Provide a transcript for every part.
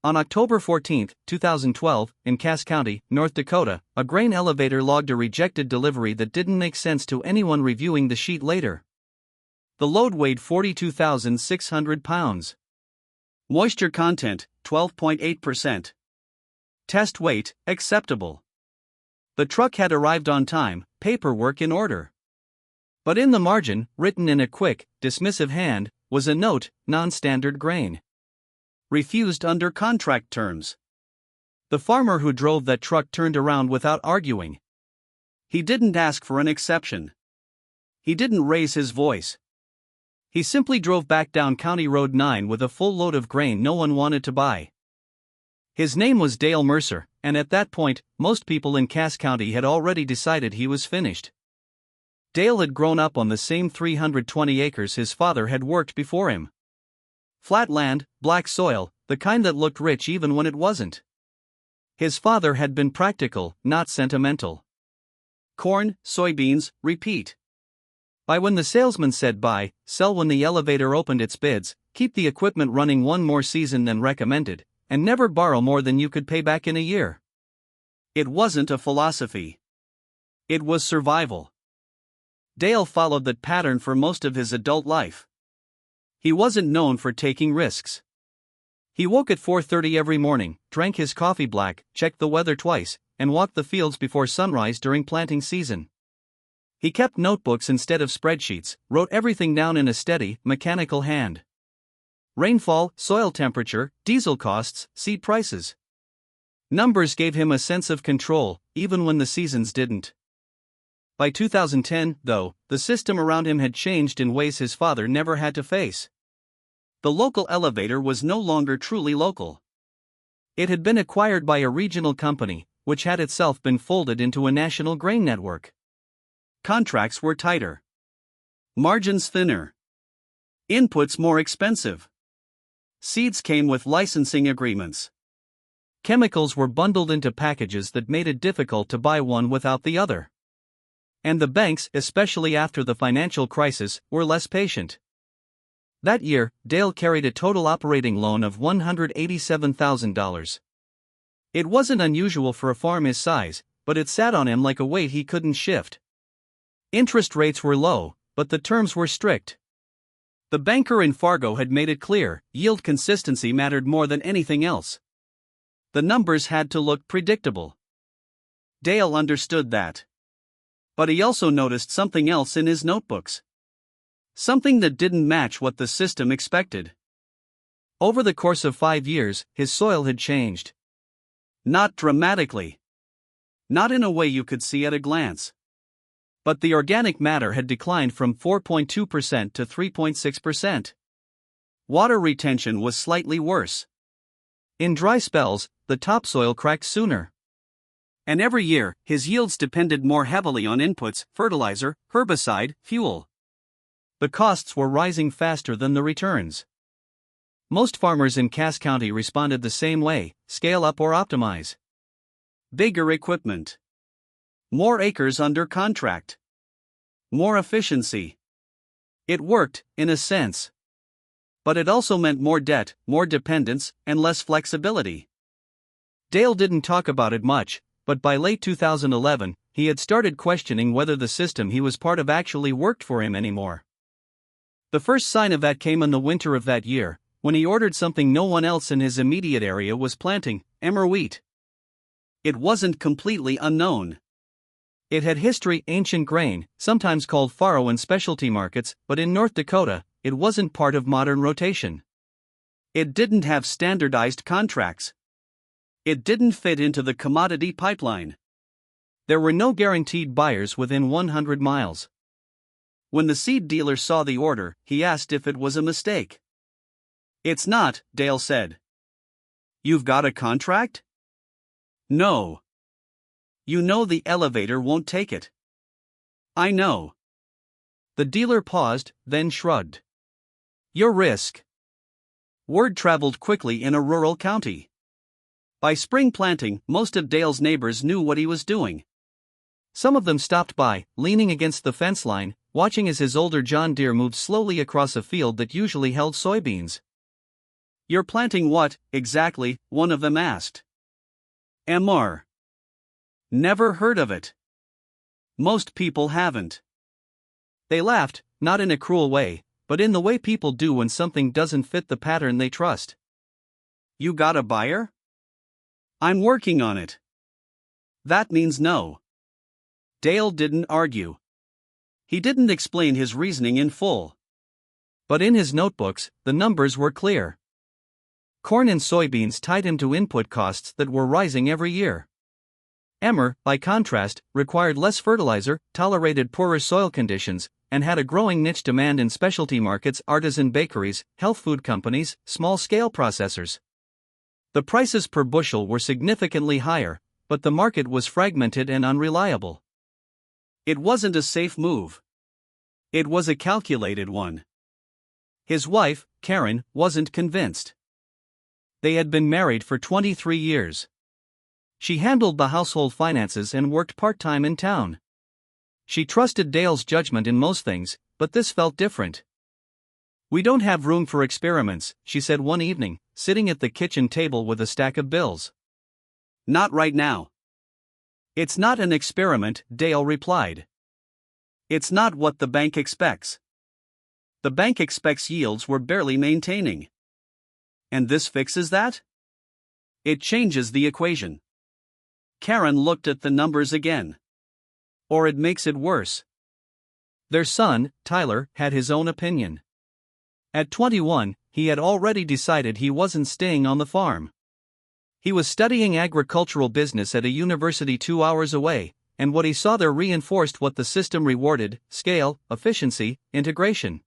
On October 14, 2012, in Cass County, North Dakota, a grain elevator logged a rejected delivery that didn't make sense to anyone reviewing the sheet later. The load weighed 42,600 pounds. Moisture content, 12.8%. Test weight, acceptable. The truck had arrived on time, paperwork in order. But in the margin, written in a quick, dismissive hand, was a note, non-standard grain. Refused under contract terms. The farmer who drove that truck turned around without arguing. He didn't ask for an exception. He didn't raise his voice. He simply drove back down County Road 9 with a full load of grain no one wanted to buy. His name was Dale Mercer, and at that point, most people in Cass County had already decided he was finished. Dale had grown up on the same 320 acres his father had worked before him. Flat land, black soil, the kind that looked rich even when it wasn't. His father had been practical, not sentimental. Corn, soybeans, repeat. By when the salesman said buy, sell when the elevator opened its bids, keep the equipment running one more season than recommended, and never borrow more than you could pay back in a year. It wasn't a philosophy. It was survival. Dale followed that pattern for most of his adult life. He wasn't known for taking risks. He woke at 4:30 every morning, drank his coffee black, checked the weather twice, and walked the fields before sunrise during planting season. He kept notebooks instead of spreadsheets, wrote everything down in a steady, mechanical hand. Rainfall, soil temperature, diesel costs, seed prices. Numbers gave him a sense of control, even when the seasons didn't. By 2010, though, the system around him had changed in ways his father never had to face. The local elevator was no longer truly local. It had been acquired by a regional company, which had itself been folded into a national grain network. Contracts were tighter. Margins thinner. Inputs more expensive. Seeds came with licensing agreements. Chemicals were bundled into packages that made it difficult to buy one without the other. And the banks, especially after the financial crisis, were less patient. That year, Dale carried a total operating loan of $187,000. It wasn't unusual for a farm his size, but it sat on him like a weight he couldn't shift. Interest rates were low, but the terms were strict. The banker in Fargo had made it clear, yield consistency mattered more than anything else. The numbers had to look predictable. Dale understood that. But he also noticed something else in his notebooks. Something that didn't match what the system expected. Over the course of 5 years, his soil had changed. Not dramatically. Not in a way you could see at a glance. But the organic matter had declined from 4.2% to 3.6%. Water retention was slightly worse. In dry spells, the topsoil cracked sooner. And every year, his yields depended more heavily on inputs, fertilizer, herbicide, fuel. The costs were rising faster than the returns. Most farmers in Cass County responded the same way: scale up or optimize. Bigger equipment. More acres under contract. More efficiency. It worked, in a sense. But it also meant more debt, more dependence, and less flexibility. Dale didn't talk about it much, but by late 2011, he had started questioning whether the system he was part of actually worked for him anymore. The first sign of that came in the winter of that year, when he ordered something no one else in his immediate area was planting: emmer wheat. It wasn't completely unknown. It had history: ancient grain, sometimes called farro in specialty markets, but in North Dakota, it wasn't part of modern rotation. It didn't have standardized contracts. It didn't fit into the commodity pipeline. There were no guaranteed buyers within 100 miles. When the seed dealer saw the order, he asked if it was a mistake. "It's not," Dale said. "You've got a contract?" "No." "You know the elevator won't take it." "I know." The dealer paused, then shrugged. "Your risk." Word traveled quickly in a rural county. By spring planting, most of Dale's neighbors knew what he was doing. Some of them stopped by, leaning against the fence line, watching as his older John Deere moved slowly across a field that usually held soybeans. You're planting what, exactly? One of them asked. Mr. Never heard of it. Most people haven't. They laughed, not in a cruel way, but in the way people do when something doesn't fit the pattern they trust. You got a buyer? I'm working on it. That means no. Dale didn't argue. He didn't explain his reasoning in full. But in his notebooks, the numbers were clear. Corn and soybeans tied him to input costs that were rising every year. Emmer, by contrast, required less fertilizer, tolerated poorer soil conditions, and had a growing niche demand in specialty markets, artisan bakeries, health food companies, small-scale processors. The prices per bushel were significantly higher, but the market was fragmented and unreliable. It wasn't a safe move. It was a calculated one. His wife, Karen, wasn't convinced. They had been married for 23 years. She handled the household finances and worked part-time in town. She trusted Dale's judgment in most things, but this felt different. We don't have room for experiments, she said one evening, sitting at the kitchen table with a stack of bills. Not right now. It's not an experiment, Dale replied. It's not what the bank expects. The bank expects yields we're barely maintaining. And this fixes that? It changes the equation. Karen looked at the numbers again. Or it makes it worse. Their son, Tyler, had his own opinion. At 21, he had already decided he wasn't staying on the farm. He was studying agricultural business at a university 2 hours away, and what he saw there reinforced what the system rewarded: scale, efficiency, integration.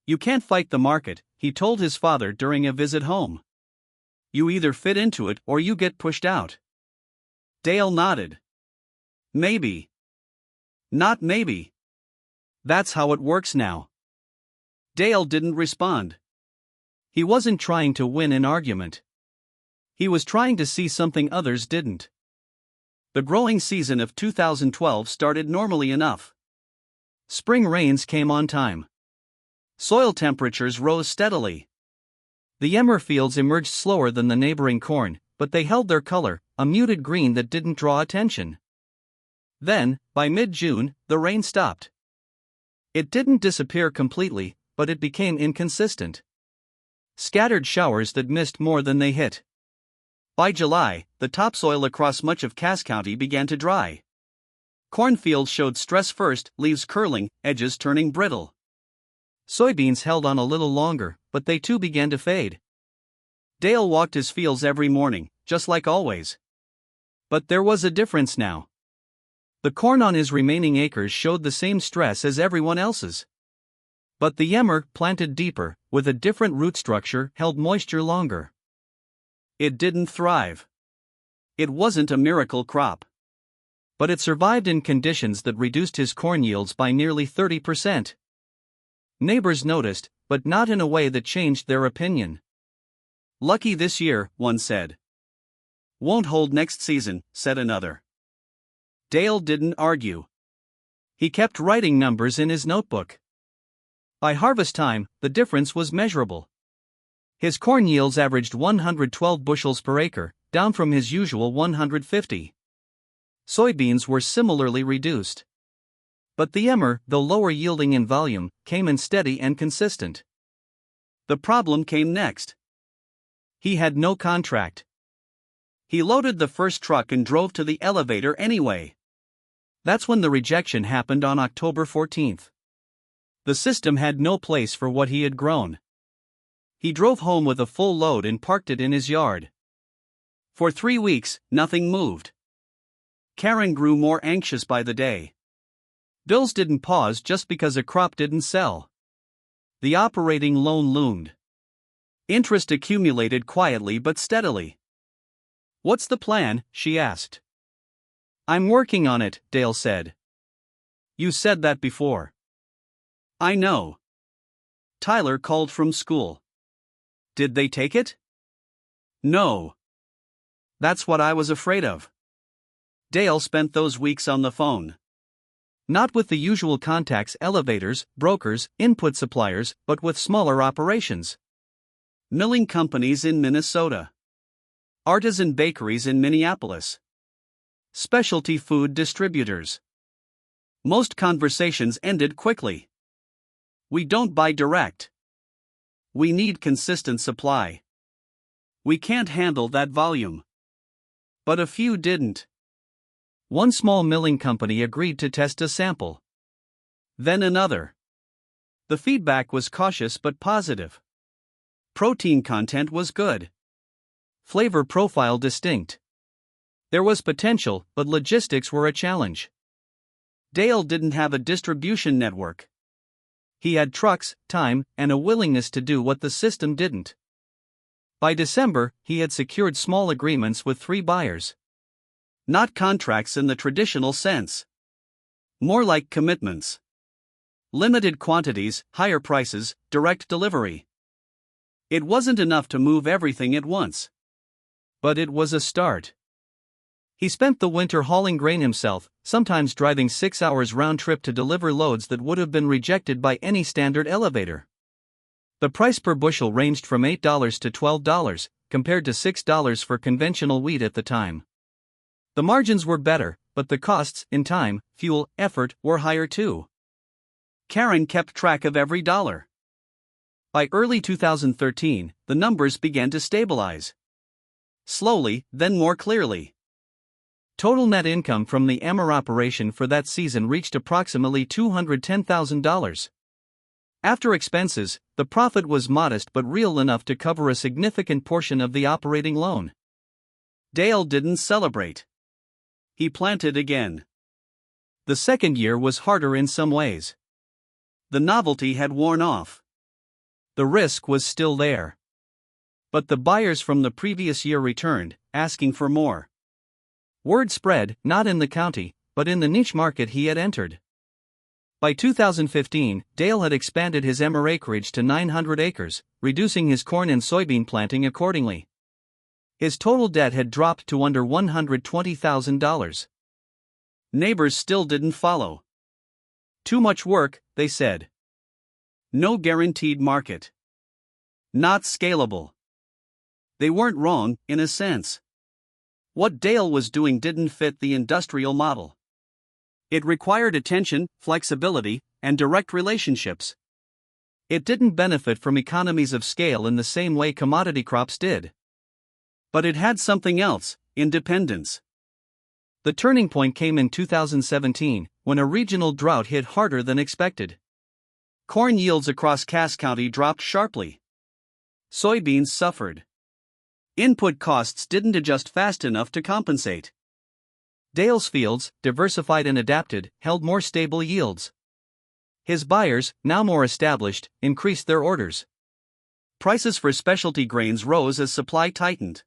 You can't fight the market, he told his father during a visit home. You either fit into it or you get pushed out. Dale nodded. Maybe. Not maybe. That's how it works now. Dale didn't respond. He wasn't trying to win an argument. He was trying to see something others didn't. The growing season of 2012 started normally enough. Spring rains came on time. Soil temperatures rose steadily. The emmer fields emerged slower than the neighboring corn, but they held their color, a muted green that didn't draw attention. Then, by mid-June, the rain stopped. It didn't disappear completely, but it became inconsistent. Scattered showers that missed more than they hit. By July, the topsoil across much of Cass County began to dry. Cornfields showed stress first, leaves curling, edges turning brittle. Soybeans held on a little longer, but they too began to fade. Dale walked his fields every morning, just like always. But there was a difference now. The corn on his remaining acres showed the same stress as everyone else's. But the emmer, planted deeper, with a different root structure, held moisture longer. It didn't thrive. It wasn't a miracle crop. But it survived in conditions that reduced his corn yields by nearly 30%. Neighbors noticed, but not in a way that changed their opinion. Lucky this year, one said. Won't hold next season, said another. Dale didn't argue. He kept writing numbers in his notebook. By harvest time, the difference was measurable. His corn yields averaged 112 bushels per acre, down from his usual 150. Soybeans were similarly reduced. But the emmer, though lower yielding in volume, came in steady and consistent. The problem came next. He had no contract. He loaded the first truck and drove to the elevator anyway. That's when the rejection happened on October 14th. The system had no place for what he had grown. He drove home with a full load and parked it in his yard. For 3 weeks, nothing moved. Karen grew more anxious by the day. Bills didn't pause just because a crop didn't sell. The operating loan loomed. Interest accumulated quietly but steadily. What's the plan? She asked. I'm working on it, Dale said. You said that before. I know. Tyler called from school. Did they take it? No. That's what I was afraid of. Dale spent those weeks on the phone. Not with the usual contacts: elevators, brokers, input suppliers, but with smaller operations. Milling companies in Minnesota. Artisan bakeries in Minneapolis. Specialty food distributors. Most conversations ended quickly. We don't buy direct. We need consistent supply. We can't handle that volume. But a few didn't. One small milling company agreed to test a sample. Then another. The feedback was cautious but positive. Protein content was good. Flavor profile distinct. There was potential, but logistics were a challenge. Dale didn't have a distribution network. He had trucks, time, and a willingness to do what the system didn't. By December, he had secured small agreements with 3 buyers. Not contracts in the traditional sense. More like commitments. Limited quantities, higher prices, direct delivery. It wasn't enough to move everything at once. But it was a start. He spent the winter hauling grain himself, sometimes driving 6 hours round trip to deliver loads that would have been rejected by any standard elevator. The price per bushel ranged from $8 to $12, compared to $6 for conventional wheat at the time. The margins were better, but the costs, in time, fuel, effort, were higher too. Karen kept track of every dollar. By early 2013, the numbers began to stabilize. Slowly, then more clearly. Total net income from the Emmer operation for that season reached approximately $210,000. After expenses, the profit was modest but real enough to cover a significant portion of the operating loan. Dale didn't celebrate. He planted again. The second year was harder in some ways. The novelty had worn off. The risk was still there. But the buyers from the previous year returned, asking for more. Word spread, not in the county, but in the niche market he had entered. By 2015, Dale had expanded his Emmer acreage to 900 acres, reducing his corn and soybean planting accordingly. His total debt had dropped to under $120,000. Neighbors still didn't follow. Too much work, they said. No guaranteed market. Not scalable. They weren't wrong, in a sense. What Dale was doing didn't fit the industrial model. It required attention, flexibility, and direct relationships. It didn't benefit from economies of scale in the same way commodity crops did. But it had something else: independence. The turning point came in 2017, when a regional drought hit harder than expected. Corn yields across Cass County dropped sharply. Soybeans suffered. Input costs didn't adjust fast enough to compensate. Dale's fields, diversified and adapted, held more stable yields. His buyers, now more established, increased their orders. Prices for specialty grains rose as supply tightened.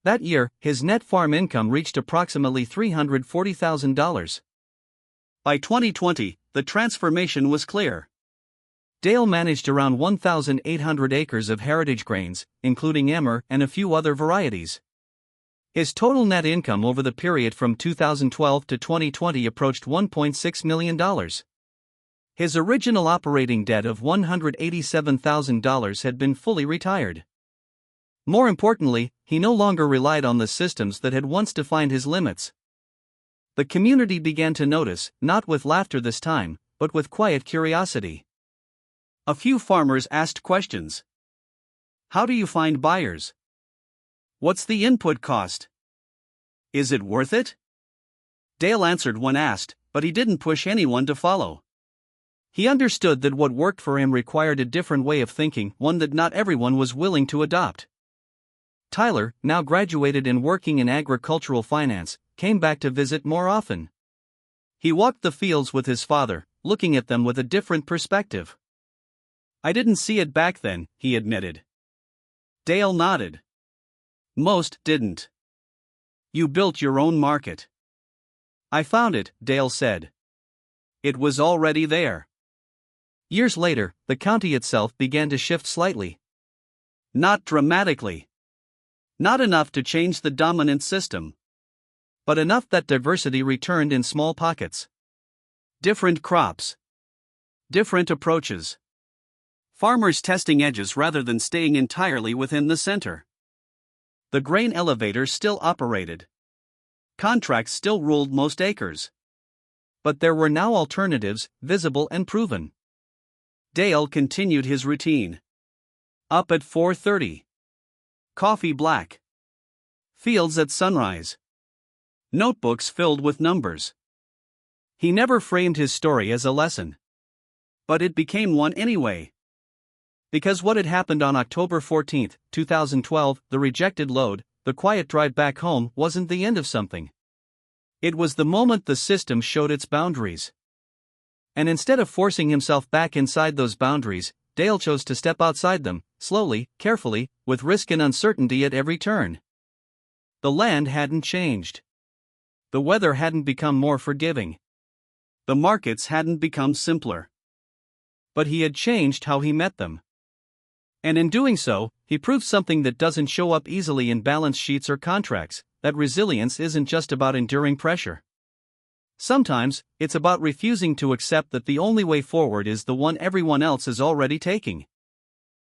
That year, his net farm income reached approximately $340,000. By 2020, the transformation was clear. Dale managed around 1,800 acres of heritage grains, including Emmer and a few other varieties. His total net income over the period from 2012 to 2020 approached $1.6 million. His original operating debt of $187,000 had been fully retired. More importantly, he no longer relied on the systems that had once defined his limits. The community began to notice, not with laughter this time, but with quiet curiosity. A few farmers asked questions. How do you find buyers? What's the input cost? Is it worth it? Dale answered when asked, but he didn't push anyone to follow. He understood that what worked for him required a different way of thinking, one that not everyone was willing to adopt. Tyler, now graduated and working in agricultural finance, came back to visit more often. He walked the fields with his father, looking at them with a different perspective. I didn't see it back then, he admitted. Dale nodded. Most didn't. You built your own market. I found it, Dale said. It was already there. Years later, the county itself began to shift slightly. Not dramatically. Not enough to change the dominant system. But enough that diversity returned in small pockets. Different crops. Different approaches. Farmers testing edges rather than staying entirely within the center. The grain elevator still operated. Contracts still ruled most acres. But there were now alternatives, visible and proven. Dale continued his routine. Up at 4:30. Coffee black. Fields at sunrise. Notebooks filled with numbers. He never framed his story as a lesson. But it became one anyway. Because what had happened on October 14, 2012, the rejected load, the quiet drive back home, wasn't the end of something. It was the moment the system showed its boundaries. And instead of forcing himself back inside those boundaries, Dale chose to step outside them, slowly, carefully, with risk and uncertainty at every turn. The land hadn't changed. The weather hadn't become more forgiving. The markets hadn't become simpler. But he had changed how he met them. And in doing so, he proved something that doesn't show up easily in balance sheets or contracts, that resilience isn't just about enduring pressure. Sometimes, it's about refusing to accept that the only way forward is the one everyone else is already taking.